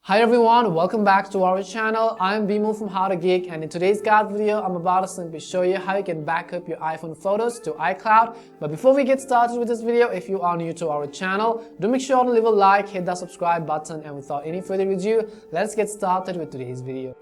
Hi everyone, welcome back to our channel. I'm Bimu from How to Geek, and in today's guide video, I'm about to simply show you how you can back up your iPhone photos to iCloud. But before we get started with this video, if you are new to our channel, do make sure to leave a like, hit that subscribe button, and without any further ado, let's get started with today's video.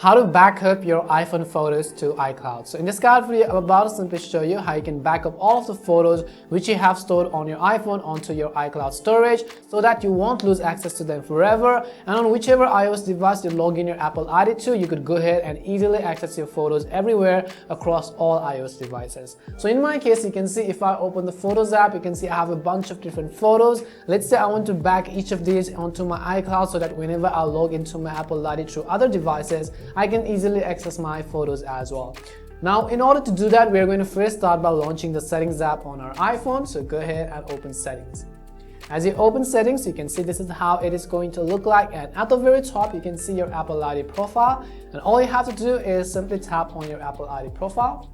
How to back up your iPhone photos to iCloud. So in this guide video, I'm about to simply show you how you can back up all of the photos which you have stored on your iPhone onto your iCloud storage so that you won't lose access to them forever. And on whichever iOS device you log in your Apple ID to, you could go ahead and easily access your photos everywhere across all iOS devices. So in my case, you can see if I open the Photos app, you can see I have a bunch of different photos. Let's say I want to back each of these onto my iCloud so that whenever I log into my Apple ID through other devices, I can easily access my photos as well. Now, in order to do that, we're going to first start by launching the Settings app on our iPhone. So go ahead and open Settings. As you open Settings, you can see this is how it is going to look like, and at the very top you can see your Apple ID profile, and all you have to do is simply tap on your Apple ID profile.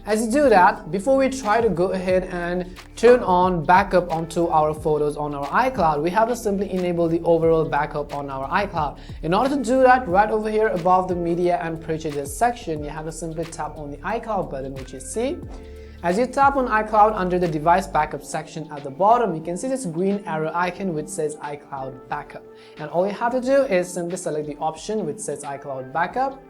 As you do that, before we try to go ahead and turn on backup onto our photos on our iCloud, we have to simply enable the overall backup on our iCloud. In order to do that, right over here above the media and purchases section, you have to simply tap on the iCloud button, which you see. As you tap on iCloud under the device backup section at the bottom, you can see this green arrow icon which says iCloud backup. And all you have to do is simply select the option which says iCloud backup.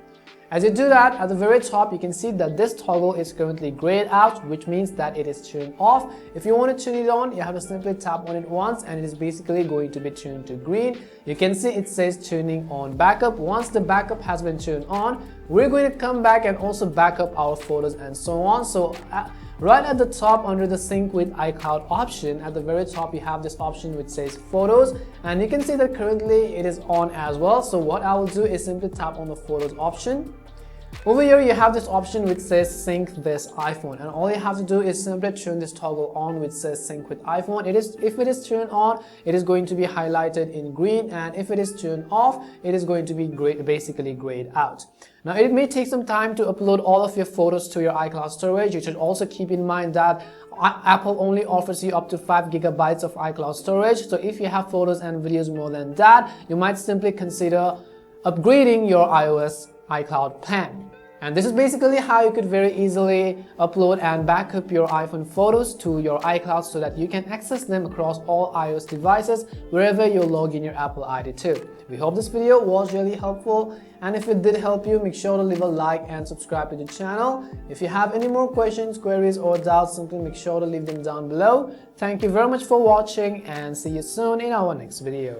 As you do that, at the very top, you can see that this toggle is currently grayed out, which means that it is turned off. If you want to turn it on, you have to simply tap on it once and it is basically going to be turned to green. You can see it says turning on backup. Once the backup has been turned on, we're going to come back and also back up our photos and so on. So right at the top under the sync with iCloud option, at the very top you have this option which says photos, and you can see that currently it is on as well. So what I will do is simply tap on the photos option. Over here you have this option which says sync this iPhone, and all you have to do is simply turn this toggle on which says sync with iPhone. If it is turned on, it is going to be highlighted in green, and if it is turned off, it is going to be basically grayed out. Now, it may take some time to upload all of your photos to your iCloud storage. You should also keep in mind that Apple only offers you up to 5 GB of iCloud storage. So if you have photos and videos more than that, you might simply consider upgrading your iOS iCloud plan. And this is basically how you could very easily upload and back up your iPhone photos to your iCloud so that you can access them across all iOS devices wherever you log in your Apple ID to. We hope this video was really helpful, and if it did help you, make sure to leave a like and subscribe to the channel. If you have any more questions, queries or doubts, simply make sure to leave them down below. Thank you very much for watching, and see you soon in our next video.